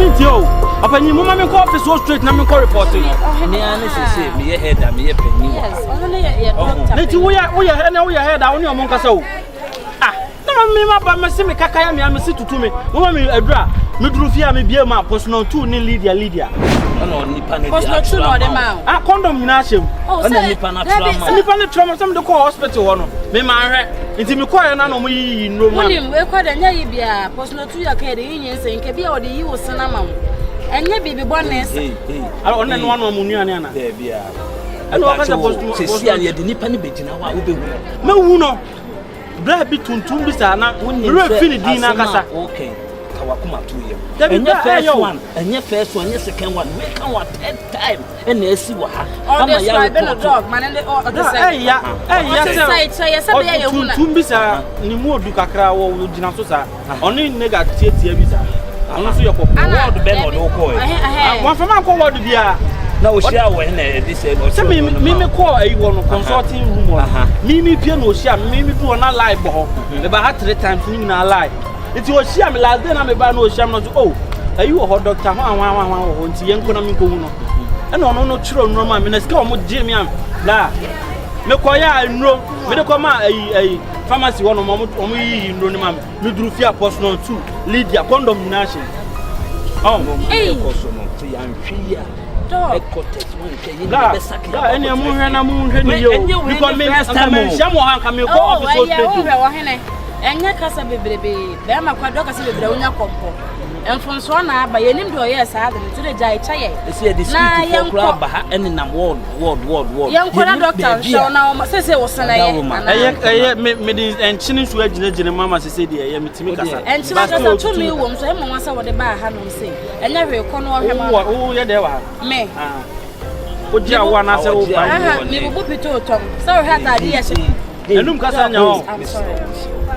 meet you. Upon you, Mamma, office so straight, and I'm reporting. Me, say, me, head, and me, a penny. Yes, only a Let you, we are head, I only a monk so. Ah, no, me, my Massimi Kakaya, me, I'm a sit to me. Woman, a dra, Midrufia, me, be my personal two, Lydia. No, Nipan was not true, or the mouth. Ah, condom, Nashim. Oh, Nipan trauma, some to call hospital. Me, my it's me quiet, and no, we know. William, we're quite a navy, personal to your Canadian saying, can be all the you was an amount. And your baby bonus. I don't know one Muniana. There be a. And what was to see, and yet the Nipan Betina, what will be no, no. Black between two bisana, when you finish dinner, okay. Kawakuma to you. And your first one, your second one, we come what 10 time, and they see what happened. A dog, man, and the side. Yes, Tumbisa, Nimu Ducacra or Ginasosa, only negative visa. I'm so your pop. The bed or no. One from Uncle what dear. No, share when this said, Mimi call a one consulting room. Mimi piano share, Mimi do an alive ball. About 3 times in our life. It was sham last then I'm about no sham not. Oh, are you a hot doctor? One to young Konami. And no children, no man, let's go with Jimmy. La Mekoya and no, Medicoma a pharmacy one of Mommy in Ronimam, Ludrufia personal 2, Lydia, condom nation. Oh, hey, I'm free. Any moon, because me next time, someone can make all Enya kasa bebrebe be ma kwado kasa bebrebe onya kompo emfonso na aba yenim do yes ade to the jai chaye na yenkora ba ha ene nam word yenkora doctor show na say wosana ye me di enchini so agina mama say de ye metimi kasa enchina kasa to me wom so e mo wasa wo de ba ha no say enya hwe ko no hwe ma wo ye de wa me oji awa na say wo ba me bubu pito tom so hwe ata de ye she enum kasa nya ho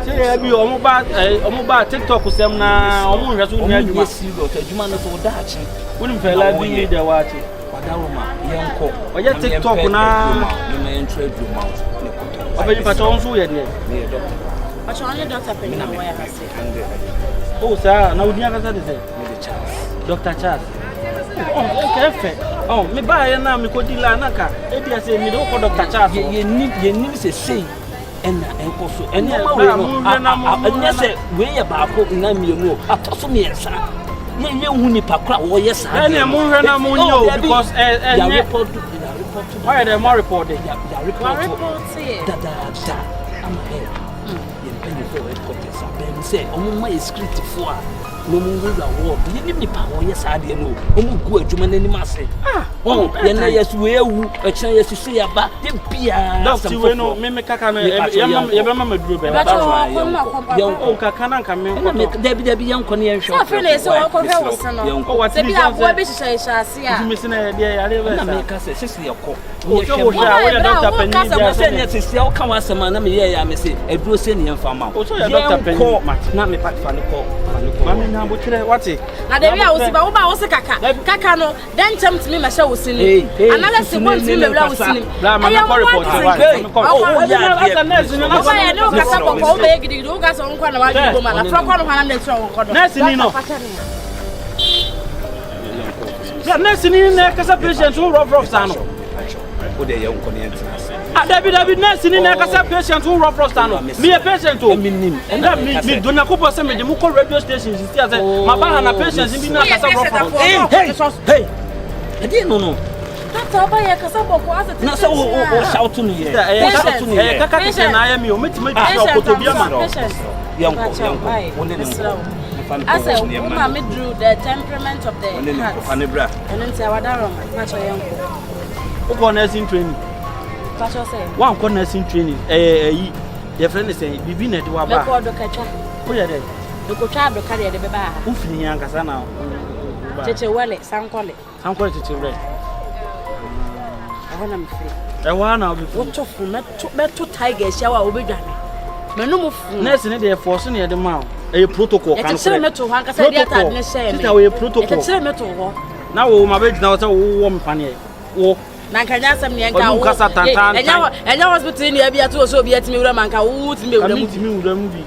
say bi omo ba TikTok sem na omo hwe so nya adwuma adwuma no so daachi woni fela bi de wachi wadaroma yenko oye TikTok na me entry adwuma ne koto obe ni pato onso ye de me doctor pato only doctor pe na waya ka say oh sir na odi aka say me the Charles Dr. Charles oh kefe oh me ba ye na me ko di la na ka e dia say me do ko Dr. Charles ye ni say and enkoso and no say we ya ba ko na mienu atoso me yesa ye hu ni pakra wo yesa and mo hwe na mo nyo because ya report why the more report ya report here da am here ye penny for headquarters abem say omuma is script for no mungu da word ye ni pa wo yesa de no omu gu adwuma nanim ase oh ye na yesu we ewu e kire yesu se ya ba de bia doctor we no me kaka na ye be mama duro be ba ye o kaka na nka me ko Debbie yanko ne yenhwe so fele so ko hwe wo se no ko wati bi abo bi hye ase a mi se na ye de ya le be na me ka se sisi yeko o so wo ya doctor penny ya se ne sisi o ka wasema na me ye ya me se eduro se ne yemfa ma o so ya doctor penny na me pat fa ne ko mami na bo kire wati na de bi a wo si ba wo ba wo se kaka no den cham timi ma hye wo si ni another se won timi me wura wo si ni la ma ko report oh ya no kasa ko ko be gidi do kasa on kwa na wa go ma na fra kwa no hana na tro ko do nurse ni no ya nurse ni na kasa patient who rough sano o de yanko ne entina ah David nurse ni na kasa patient who rough sano me a patient o me do na ko po se me de mu ko radio station si say ma ba na patient bi na kasa rough hey I didn't know Tata ba ye kasa boko asete na so o shout to me eh kaka patient na ya mi o metima bi so ko bi ama yanko wonde ne as a woman me drew the temperament of the heart and then say wadaroma pacho yanko o go nursing training pacho say one go nursing training yi your friend say bibi na de wa ba ko do katwa o ye de ko twa do kare de be ba o fini yan kasa na cheche wale sankole cheche wale ahona mfiri ewa na obi wo tofu meto tiger shawa obedwane menum fu nurse ne de force ne de ma e protocol kan so meto ho ankasa dia ta ne share me we protocol e meto ho na wo ma be gina wo wo mpane wo na kanya asem ne nka wo enya hospital ni abia to so obi atimi wura manka wo timi wura mu bi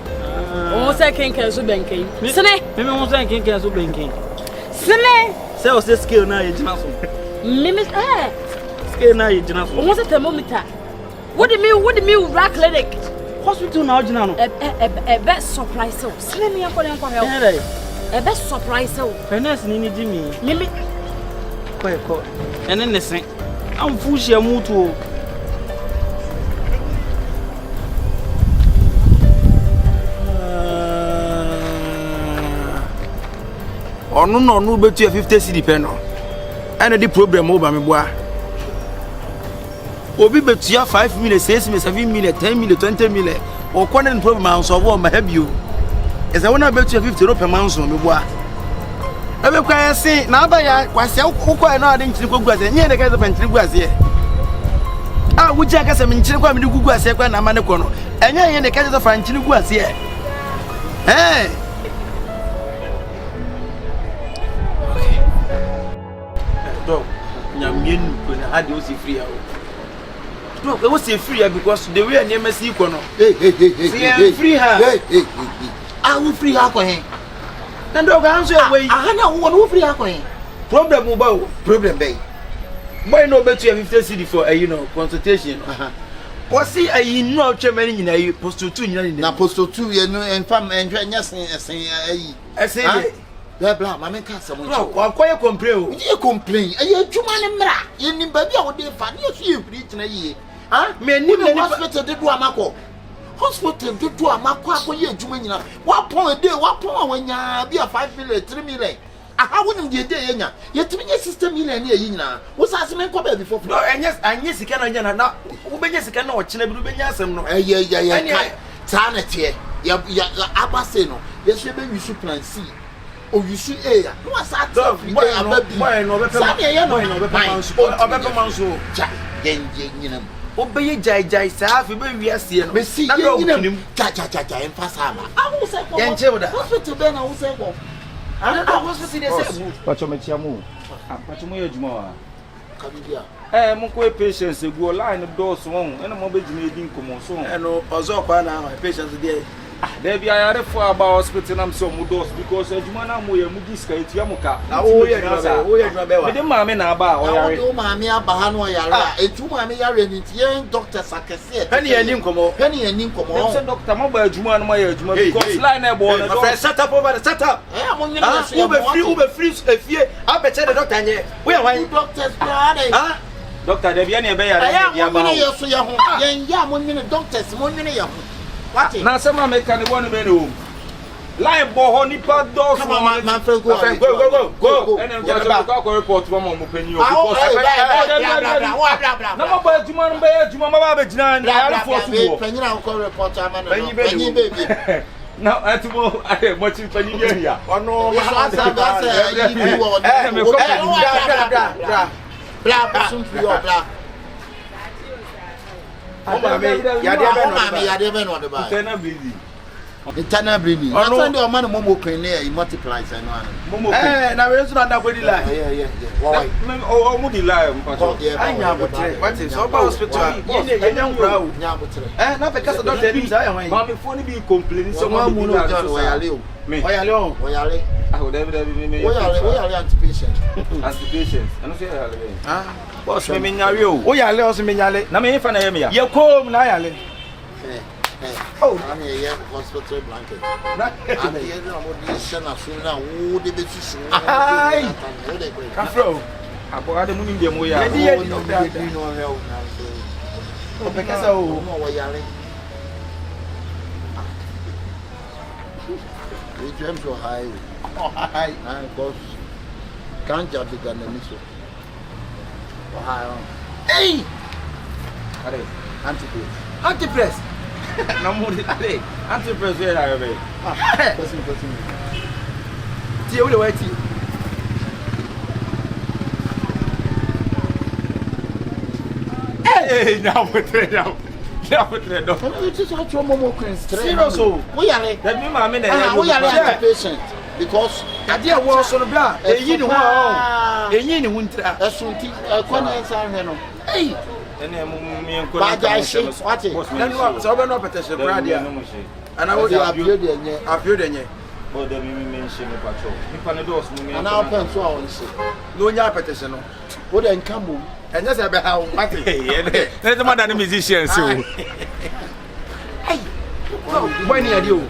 wo se kenken so benken sene me wo se kenken so benken Sene. Say o say scale na ye gina so. Mimi Scale na ye gina so. What's a thermometer? What do you mean rack clinic? Hospital na gina no. A best surprise. Sene me akọ enko help. A best surprise. Finance ni Jimmy. Mimi ko. Ene ne sen. Am fuhia mutu. Onu no no betu 50 cedi pe no. Ene di problem o ba me boa. Obi betu 5 million, 6 million, 7 million, 10 million, 20 million. O kwane no problem an so wo ma habio. Ese wona betu 50 rupees man so me boa. Ebe kwa yesi na aba ya kwase ukwa no ade nchiri kogu ase. Nye ne ka ze nchiri gu ase. Ah wuji aka se nchiri kwa me di gugu ase kwa na ama ne ko no. Enye ye ne ka ze fa nchiri gu ase. Dog, nyamien ko na hade o si free awo. Dog, e wo si free because the way na mesi ko no. Hey. Free ha. Hey. Ah, wo free ha ko hen. Na dog answer way. Ah, na wo free ha ko hen. Problem mo ba o. Problem be. Boy no bet you 50 cedi for consultation. What see no chairman nyina yi posto 2 nyina ni. Na posto 2 ye no enfam enhwe nyasen esen ya bla ma men ka samo cho wa koye complain o ye complain aye adwuma ne mra ye nim ba bia wo de fa ne so ye firi tena yi ha me nim ne hospital de do amako akoye adwuma nyina wa pon a day wa pon awanya bia 5 million 3 million aha wonim de ye nya ye timi nye system million ne yi nyina wo sa se men ko ba before no anye sika na nya na wo benya sika na wo chena bi do benya asem no ya ta na tie ya abase no ye so be wisu plan C o wisu A ya no asa ta boy no be manso ja yenje nyina obeye jai sa afi be wiase no na do kinim ja emfasa ma awu se ko yenche woda hospital be na wo se ko ana hospital de se pacho mechiamu pacho mo yejuma wa kabibia mo ko patience egu line do so won ena mo be jina edi nkomo so eno ozo kwa na patience there there be ayare for about hospital am so mudos because ejuma na mo ye mudi ska etia muka na wo ye juma be wa me de maame na aba o yare wo maame aba ha no yare etu maame yare ni tie doctor sakese pani ani nkomo so doctor mo ba ejuma no mo ye ejuma because line na bo no set up over the set up mo nyina so ube free efie abeche the doctor nye we wan doctors brother doctor de bia na be yare ya ba ya so ya ho yen ya mo nyine doctors mo nyine ya ho na sama me kan won me no line bo ho nipa dos man friend go and then go report mo penny o because na mo ba ejuma no ba ejuma ma ba gina na ya for so penny na go report am na penny baby na atumo mo chi penny dia ya ono ma sa yi wo bla person free or bla yade be no de ba internal bleeding na send your man momo kwen ne multiply say no an momo na we so na body line yeah why o mu di line mpacho anya botre what is so hospital ye nya nkura o nya botre na be kasa doctor dim say yan ma me phone bi complain so mo mu no john oyale o oyale ah o David me oyale anticipation ano say oyale boss me nyare o oyale o so me nyale na me fa na ye me ya ye kom na yale Oh, I'm here hospital blanket. I'm here no more this na so na wo de betu so. Ai. Afro. Abora de munim de mo ya. Ye di no help na so. O pekasa o. No wo yale. We dream so high. Oh, high. And cause can't just be gonna miss it. High. Hey. Are Antipress. Na muri ale antipress we na be person tie we wa tie eh na botre do you just have to momo kwen straight serious o we yale that me ma me na we yale patient because ade a wo so no bla eyi ni ho a eyi ni ho ntira esunti kwan ensa hwe no ei ene mi enko ba ja shi what so be no petition bradia no mo shi ana wo appeal de nye appeal de nye Oh, the women mention the patrol. If I know and I'll pen so on say. No nya petition no. What then come And just about how Martin. There's more than a musician, so. Hey. When you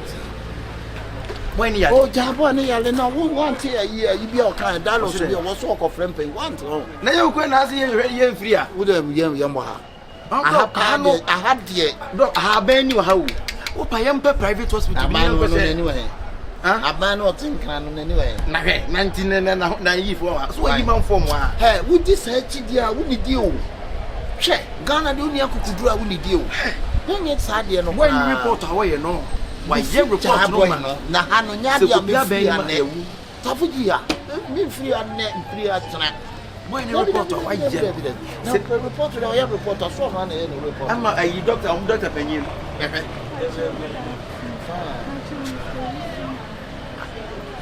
when you oh, Jabon, you know, who want here, you be all kind of dollars to be a walk of friend pay one. Now you can ask you free. Would have young I had the I have been you how. Oh, I am private hospital. Anyway. A man or think canon anyway. 19 and naive. So you man from one. Hey, would this head dear, wouldn't you? Check, Ghana don't you could do, I wouldn't you. When it's hard, you know, when you report away, you know. Why, you report Nahano Yabia, Tafugia, me free and net free at tonight. When you report away, the reporter, I have reported so many report. I'm a doctor, I'm Dr. Penny.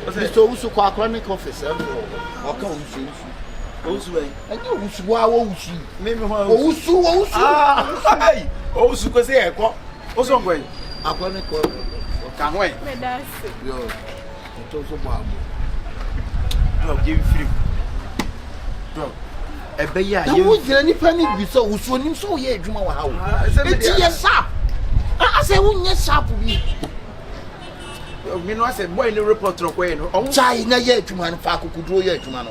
Mr. Usu chronic officer, or come Usu. I know Usu, Usu, maybe Usu, ah, Usu, because they are also going. I'm going to call. Can't wait. Yo, it's also Bob. No, give free. No, a bear. You would any penny be so Usu, so ye, Juma House. It's yes, sir. I say, wouldn't yes, sir, be. You know, I said, boy, in the report of Wayne, oh, China yet to man, Faku could draw yet to man.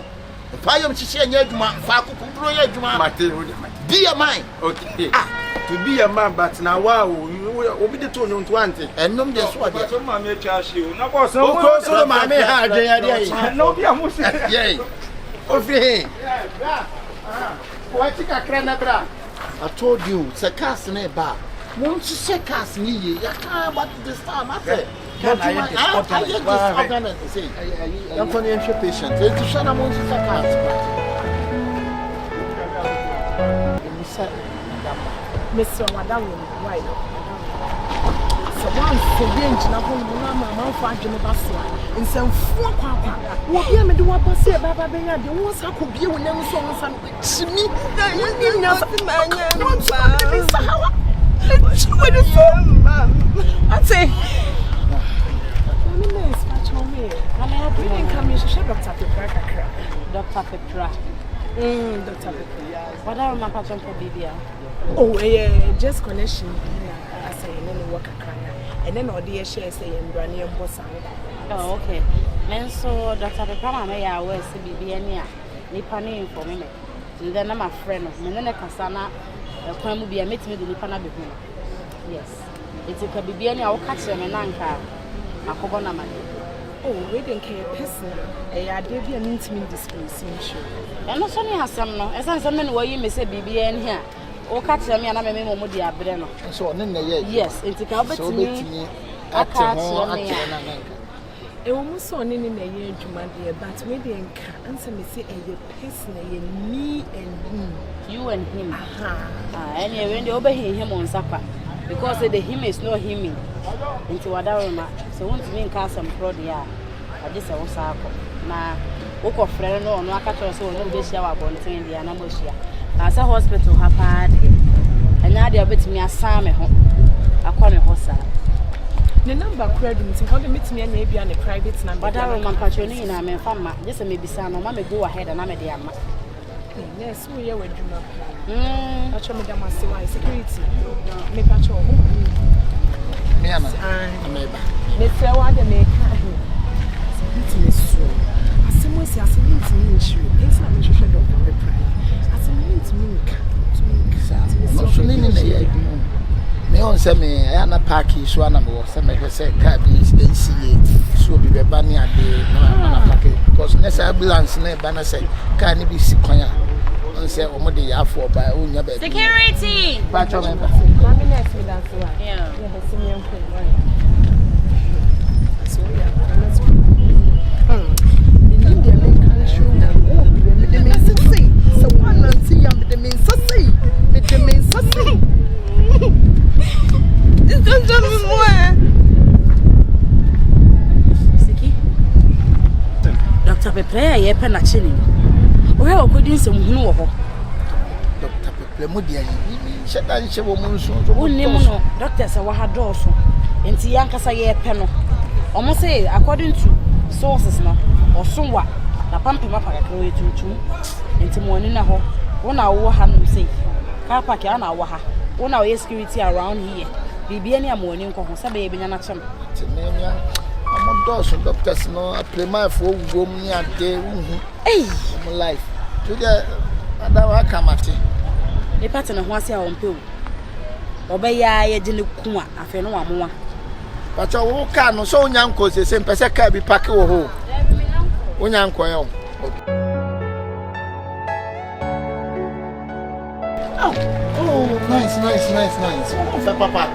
The fire of Chichen yet to man, Faku could draw yet to man. Be a man, okay. To be a man, but now, wow, you will be the two on 20. And no, just what I may charge you. No, so my may have the idea. No, be a Muslim. Yea, okay. Why take a cranabra? I told you, it's a cast in a bar. Won't you say cast me? I can't, but this time I say. I get this say. I'm for the patient. It's to shut among the cast. Mr. Madame, why? So once the range na home mama for Geneva in some four papa. What you may do what I say about Benya, the ones I could be when you saw some to me. You know, I say, I didn't come here to show Dr. Petra. Dr. Petra. Dr. Petra. What are my patron for Bibia? Oh, just connection. I say, and then work a cry. And then all the share say, and Granny and Bossa. Oh, okay. And so Dr. Petra, may I wear CBB Nippani for me. And then I'm a friend of me, and then a Cassana, a crime will be a meeting with the Nippana before. Yes. It's a Kabibiani, I'll catch them and anchor. A Cobona man. Oh, we didn't care person. I did be an intimate display, sure. And also, has some no, as some men where you may say BBN here. Or catch me and I'm a member of the Abreno. So, yes, it's a carpet to me. I catch it almost on in a year to my dear, but maybe answer me say a person, me and you and him. And when you obey him on supper. Because the him is not him into Wadaroma. So once me cast some fraud, yeah, I just a circle. Now, walk of friend or no, I catch us on the shower on the Anamosia. As a hospital, have had, and now they are betting me a Sam a corner horse. The number credit, how to meet me and maybe on a private number. But I am patroning, I'm a farmer. Just a maybe son or mamma go ahead and I'm a dear. Yes, we are with you. I told me that my security. Me patrol. Me, I'm Mr. Wanda make it is so. As someone says, I need to meet you. It's not me, Dr. Pepper. As I need to meet me on send me a package, so I'm going to say, cabins, they see it. So be the bunny at the because next ambulance, never say, can you be sick? Say, oh, my dear, for by own your security. Patron, I'm next with that. Yeah, so one and see, I'm the main sassy. With the main sassy. It's just more. Dr. Pepper, you're penachini. Where could you some know? Dr. Pepper, Mudia, shut down, she will moon soon. Only doctors are what had also. And see Yankasa ye penno. Almost say according to sources no or somewhat na pampi mapa kakra tuntum enti mo ani na ho wona wo ha no say car park ya na wo ha wona wo security around here bibia ni amoni nko ho sabe ebenya na chem Tinemia I'm a doctors no I play my for go me ade uhu my life to the adawa kamate e pattern ho ase a wo mpe wo obeya ye de ne ku a afa no wa moa but wo ka no so nyanko se mpese ka bi pack wo ho nyanko yo oh nice oh papa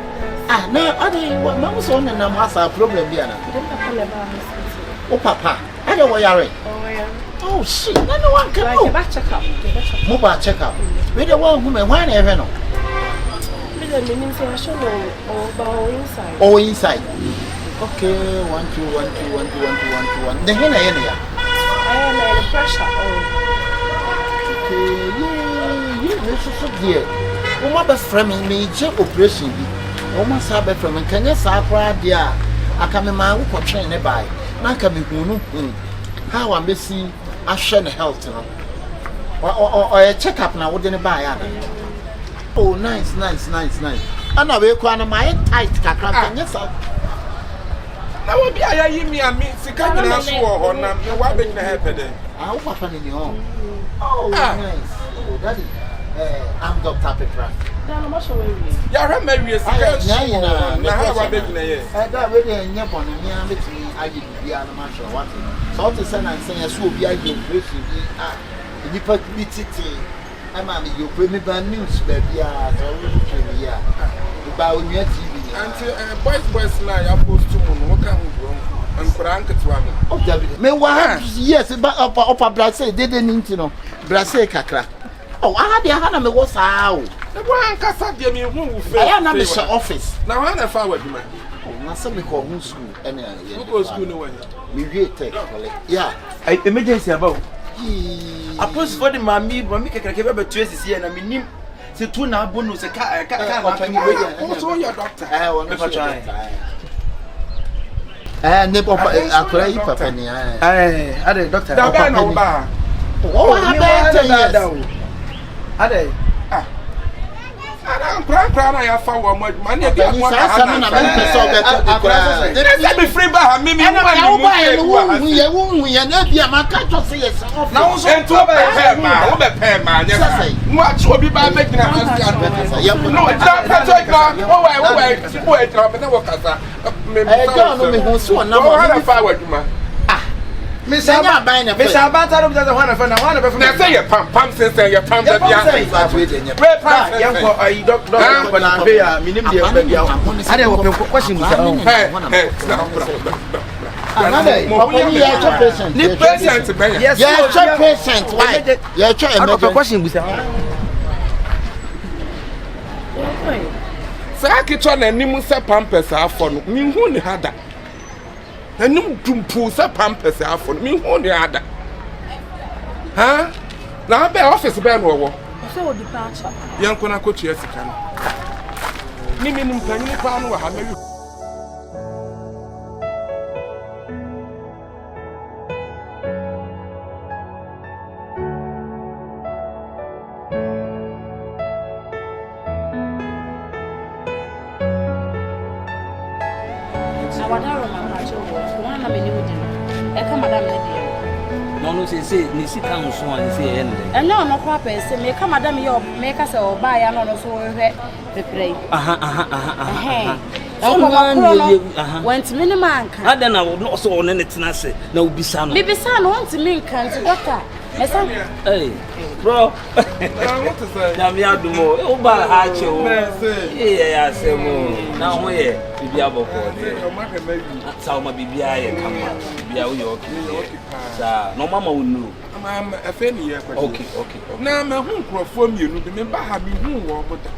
no I didn't want my son and I'm has a problem there oh papa I don't worry oh shit no one can go back check up mobile check up we the one who why never know oh inside okay 1 2 1 2 1 2 1 2 1 2 1 the hen area I am pressure okay yeah so dear my best friend me operation bi my sa best friend can you sa pra dia aka me ma wo train ne bai na aka me hunu how am be see ahwe ne health no or check up na wo de ne bai ana oh nice ana we kwa na my tight kakra can you sa na wo bi ayayi mi ami sika nyina so wo ho na me wa be nyina hepede wo papa ni ho oh nice oh daddy I'm Dr. Petra. I'm not sure where we are. Ya ra mawie sika so na ha wa be nyina ye that we dey nya bonu mi am betimi agi bia na ma sure what so to say na say so obi agi operation bi nipa bi titi ama me yo pre me ban news ba bia so we tell ya ba onua TV anti boys na ya post mu no ka hu bro ankura anketwa no o dabi me wa yes ba opa brase dey ninti no brase kakra oh I had na me wo saa o e bo ankasa de me hu wu fe I na me she office na wa na fa waduma na se me ko hu school ene you go school no wani me wie tech yeah emergency about apos for the mami kekreke be betu esisi na minim se tu na Bono se ka so your doctor won me try ne papa akora yi papa ni ade doctor da ba na ba oh ha ade ana kra na ya fa wo ma ne bi akwa na me pese obeto dey be free ba ha me wa ni wu ye na bia ma ka to se yes na wo so to be pay ma nya mo acho bi ba be gina ha no ta to ka wo tra be na wo kasa me me hu so na mo na fa waduma Mr. Abata do that one for now one for now say your pam since your pam that ya yanko ai doctor na be ya minim de ba bia ade wo pe question mu sa ni patient be yes patient why you try emergency question mu sa sa ki to na nim se pampers afọ no mi hu ni hada enum dumpu se pampers afọ no mi hu ni hada ha na be office be no wo so departure yanko na kotu esika no ni minum panyi pa no wa ha mewi no say ni sika nso an say ende eno no kwa pese me ka madam yo me ka se oba ya no so hwe pepre want me ni manka ada na no so one ne tena se na ubisa no me bisa no want me nka nti doctor mesa hey bro what is that na me adumo o ba ha che o ya se mo na ho ye bibia boko o ma ke mewi sa ma bibia ye kama bibia wo yo sa no mama wonu ama afa ni ye kwa okay na me hu nkrofo mienu de me ba ha me hu wo boda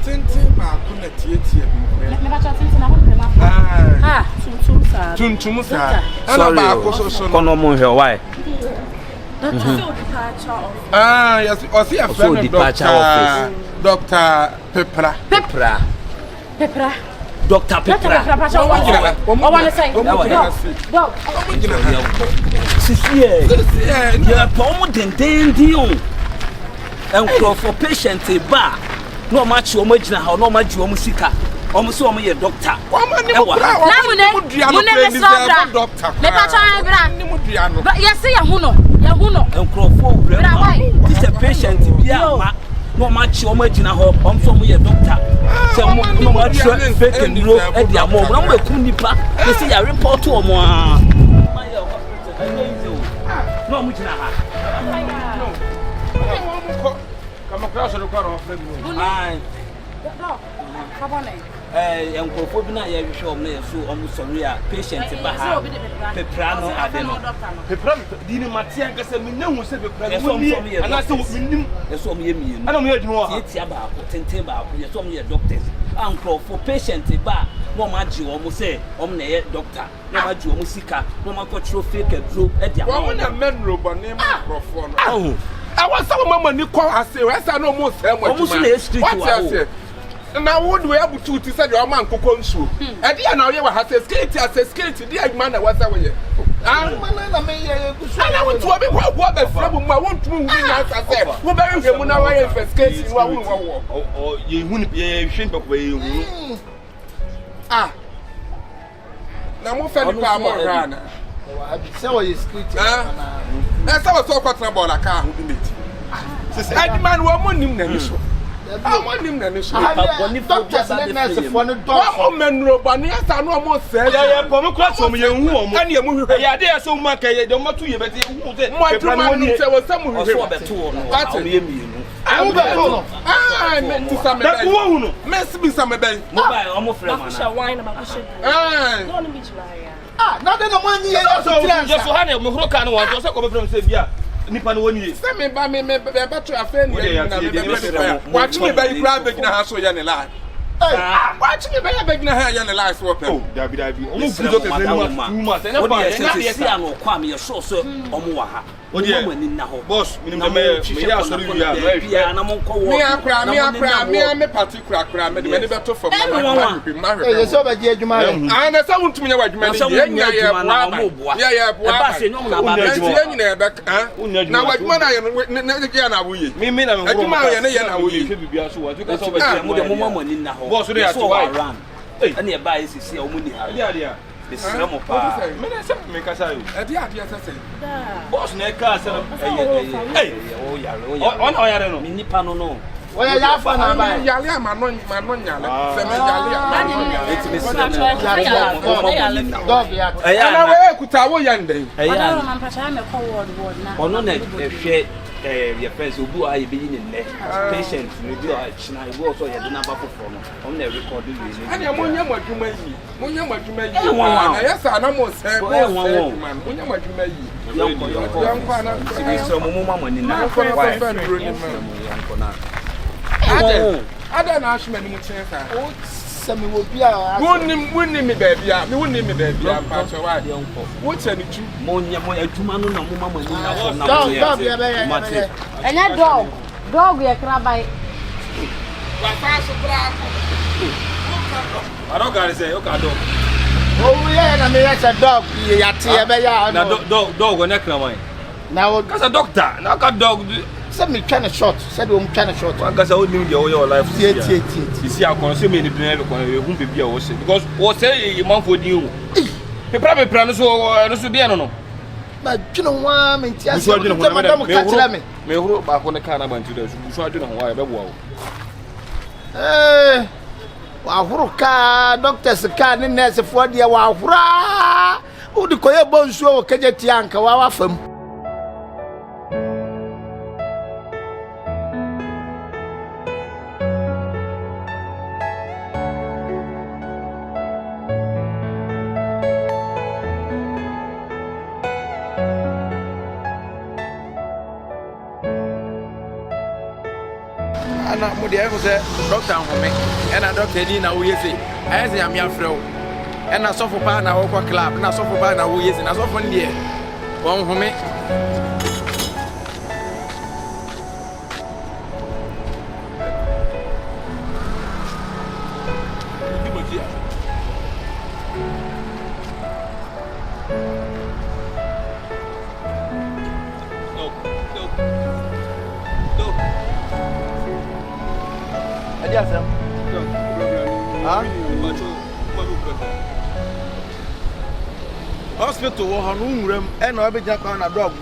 tintin ba ko na tietie me ba cha tintin na ho pe ma tuntum sa ana ba ko so kono mo hwe why yes o see a friend doctor Petra Dr. Petra. For patient ba no match o magina ha no match o musika o muso o ye doctor yes ya huno enkrofo this a patient bia ma no match o magina ha o muso o ye doctor se no match fake ndro e dia mo no mo ekum nipa they say ya report o mo a no magina ha Come across the car of the Enkophobia, you show me so almost sorry, patient Peprano Adeno. Pepram, Dina Matia, I said, we know who said the president, and I saw me. I don't hear more. It's about 10 table, you told me a doctor's uncle for patient bar. No match you almost say, omne doctor, no match you musica, no matter fake and blue at the men robot name microphone. I was some moment you call us, I know most almost now would we able to say your man could come through? And you know you have a skate as a skate, dear man, I was away. I want to be what the problem I want to move as I said. Who very good when I am for skating or you wouldn't be a shame of way. Ah, now more family run. So is skate. That's how I talk about a car who did it. I demand one money. I want him to know. Doctors and nurses for the dog. Men robot, yes, I know almost said, I am from a class from you. And you move here, they are so much. I don't want to you, but my money was someone who saw the two. That's I meant to some that must be some bed. Almost wine about not the money. Just to handle Murokan was also coming from Serbia. Nipa no woni se me ba me better affair ni watch me by grab big na ha so ya ne lie watch me by big na ha ya ne lie so oh dabi omo fudo ke se ni ma too much na se ya no kwa me so omo wa ha omo ni na ho boss minimum me ya so ya na mo nko wo me particular kra me de better for my eh so ba je adwuma na sa wontum nya wadwuma ni ya ba se nyom na ba ya nyina ya bek na wadwuma na ya na wo ye me na me adwuma ya na wo ye bibia so wa tuka so ba je mo de mo ni na ho boss do ya to why ani e ba ye sisi o mu ni ha dia desira mo pa me na se me kasa yo dia se boss na ka se o yare o yare no ni nipa no o ya fa na ba yale amano nyale se me yale dog ya ana we kuta wo yande ana man pacha me call word na ono na ehwe your friends obu aye be yin nne patient radio a china you also ye do na ba foforo no on na record we ni ana monya mwadwuma yi na yesa na mo se man monya mwadwuma yi yanko ana so mo mama ni na yanko na ada na ashme ni mutien ka sami wo bia wonni me baabia me wonni me baabia pa so wa yanko wo chani tu monya adwuma no na mo mama ni na dog ya be mate enya dog ya krabai wa fa so kra I don't got say okay dog oh yeah na me ya say dog ya te ya be ya na dog na krabai na wo kasa doctor na ka dog say me try na short say do me try na short one kasa o nim dey your life tie you see akon say me ni dun e ko e hu be bia wo say because wo say e man for din o pepra no so bia no ba dwene ho me ntia say me huru ba ko ne ka na ban tu da so adwene ho ya be bo wo wa huru ka doctors ka ne nurse fo dia wa hura u di koye bonsu o keje tianka wa fam ana mo de ko se doctor home ena doctor di na wo yesi ayese am ya frɛ wo ena sofo pa na wo kwa club na sofo pa na wo yesi na sofo ndie won home dia sam. Ah? Hospital wo ha no nwuram e na obegya kwa na dog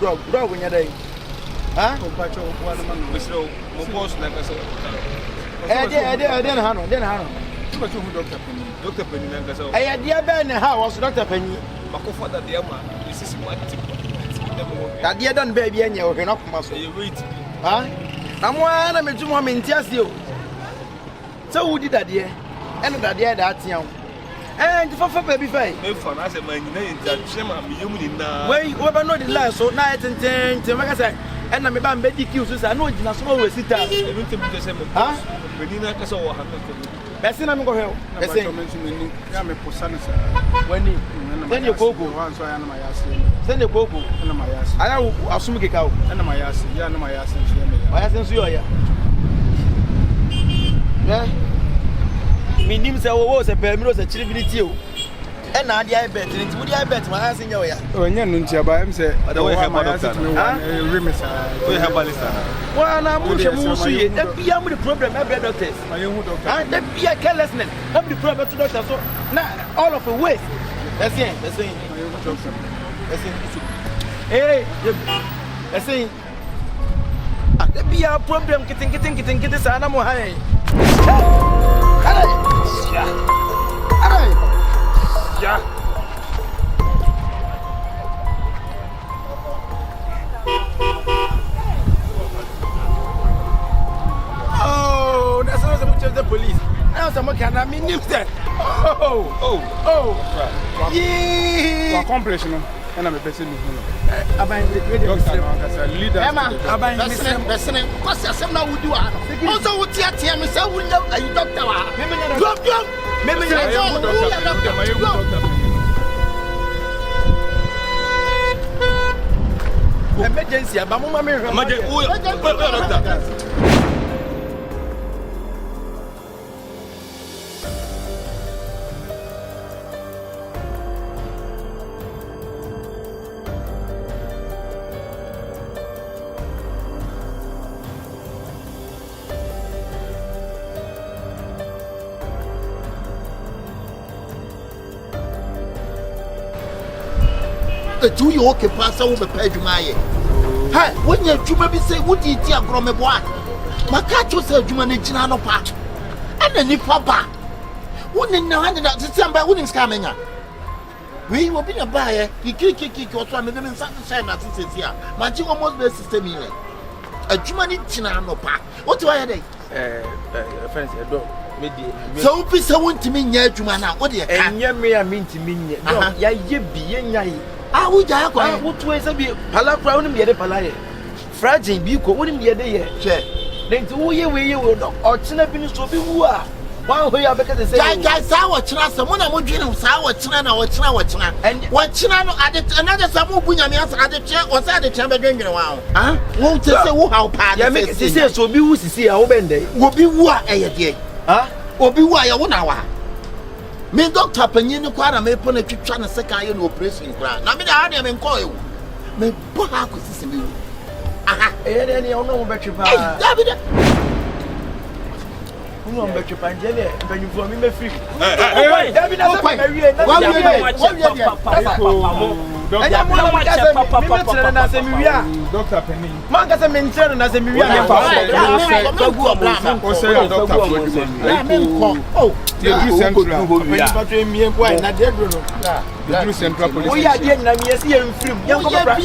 nya dai. Ah? O pacho wa na manu. Mesro mo boss na kasa. Den ha no. Pacho hu doctor Penny. Doctor Penny na kasa. Dia be ne ha was Dr. Penny. Makofo da dia ma. Isisi mati. Da dia don be bia nya o hwe no koma so. Wait. Ah? Na mo na metumo ha menti ase o. So wudi da dia. Eno da dia da atia o. Nti fafa baby fai. Me fa na se man nyina yenta chema me yemu ni na. Wei, we ba no the last so na tenten maka say na me ba mbedi kiu so say na ogina so we sita. E no tempo se me. Ha? Penina kasa wo ha ko. Bese na me go hwe. Bese. Ya me posana sa. Wani. Then you go. Wan so ya na ma yase. Then you go. Na ma yase. Aya asum ke ka o. Na ma yase. Ya na ma yase so ya me. Aya sen so yo ya. Eh? Minim se wo se pe mi ro se chiribility o. E na ade ai bet ni ti wudi ai bet ma ha sen yo ya. O nya nu ntia ba em se Ada we help doctor. Ha? Remisa. We help balista. Wa na mu she mu su ye. Da bia mu the problem e be doctors. Ma ye hu doctor. Ah, da bia carelessness. Have the problem to doctor so na all of a waste. That's it. Ma ye hu doctor. That's it. Eh, that's it. Ah, da bia problem kitin sa na mo ha ye. Ya. Oh, that's not much of the police. Now someone can have me name that. Oh. Yeah. Accomplish no. And I'm a person who. Aban Doctor no leader. Emma, aban Listen, because some now would do. Also, what you tell me, so we know a doctor. Go. Maybe emergency, but mama me. do you okay pass over the page my hey when you be say what you tia grome boa makacho say juma na gina no pa ana ni papa woni na hande na December woni skamenya we will be a buyer kiki also me be nsa shine na sisi a manchi almost be system ile a juma ni gina no pa what do I dey friends do so be say won't me nya juma na what dey ka enya me a minti minye no ya ye bi ye nyai ah we ja kwa what way say be pala pra woni me de pala ye fragile bi ko woni me de ye che nti wo ye we no o chena bi ni so bi wu a wan ho ya beka say ja sa wo chena se mo na mo dwine sa wo chena na wo chena wo chena no ade another sa mo bunya me asa ade che wo sa ade che be dwine wa ah wo te say wo how pa ya me say so bi wu sisi a wo bende wo bi wu a eye de ah obi wu a ya wo na wa me doctor panyin ni kwa na me pon na twitwa na second year no operation kra na me da ha de me nko e me bo ha ko sisi me wu aha e de ni ono mo betwe pa David uno mo betwe pa nje le mpanyufo mi me free David na se me wie na enya mo na ka se mi tere na se mi wi a Doctor Penny. man ka se mi tere na se mi wi a me fa bagu obla O say doctor for you. na me nko oh The central. pa to mi en boy na de do no The central police. wo ya de na mi esi ye mfrim yan ko bra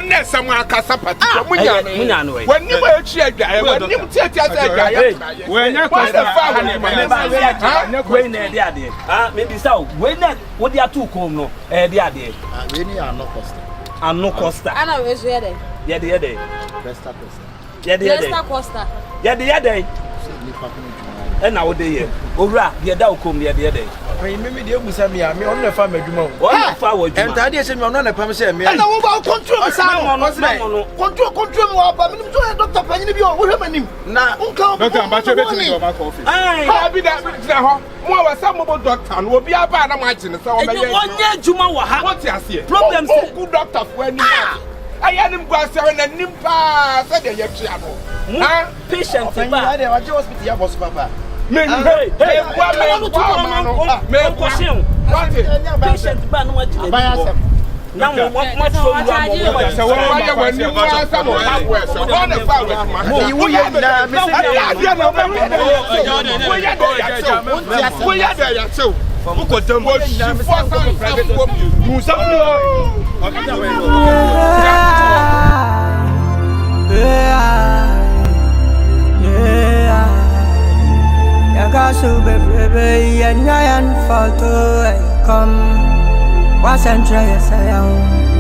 Na samu akasa pati. Munya no. Wani ma echi adwaye, wani mu tiatia sa adwaye. Wanya kwasa fa ni ma. We na de ade. Ah, me bi sa we na wo de atu kom no. De ade. we ni ano costa Anno Costa. Ana we so yede. Yede. besta costa Desta Costa. Yede. ni pa ko E na wo de ye. Owura, de da okom de ye. me me de obusa mi a me on na fa madwuma o Wo na fa wo djuma. enta de se mi on na pam se me na wo ba control me sa no. control me wa ba me so doctor panyin bi o wo hwe manim na nka Doctor Abacho betimi do ma office. Ai. Ha bi da ho. Mo wa sa mo doctor no obi aba na ma agene se o be ye. Onye djuma wo ha. What you say? Problem say good doctor for any. I am going to say and Nimpa said the Yachiano. Patient, I just hospital ya boss papa. Patient ban what you now much so why when you want some of that west so on the far with What's and try a say,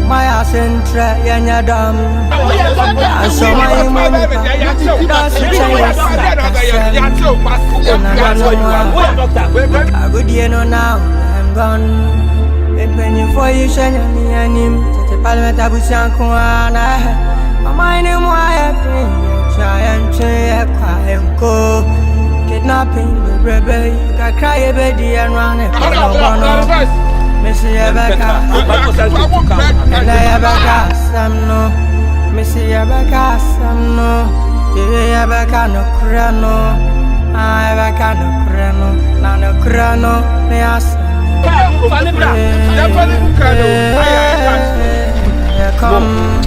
my ass and try and your dumb. I saw my mom. That's the I good year no now, I'm gone. When you for you, shine me and him, the parliament of Busankuana. My mind and why I try and try a quiet go. Kidnapping the rebel, you can cry a baby and run it. Missy Abaka, and I Abaka, some no. Missy Abaka, some no. Abaka no crano. I Abaka no crano. Nano crano, me ask. Come.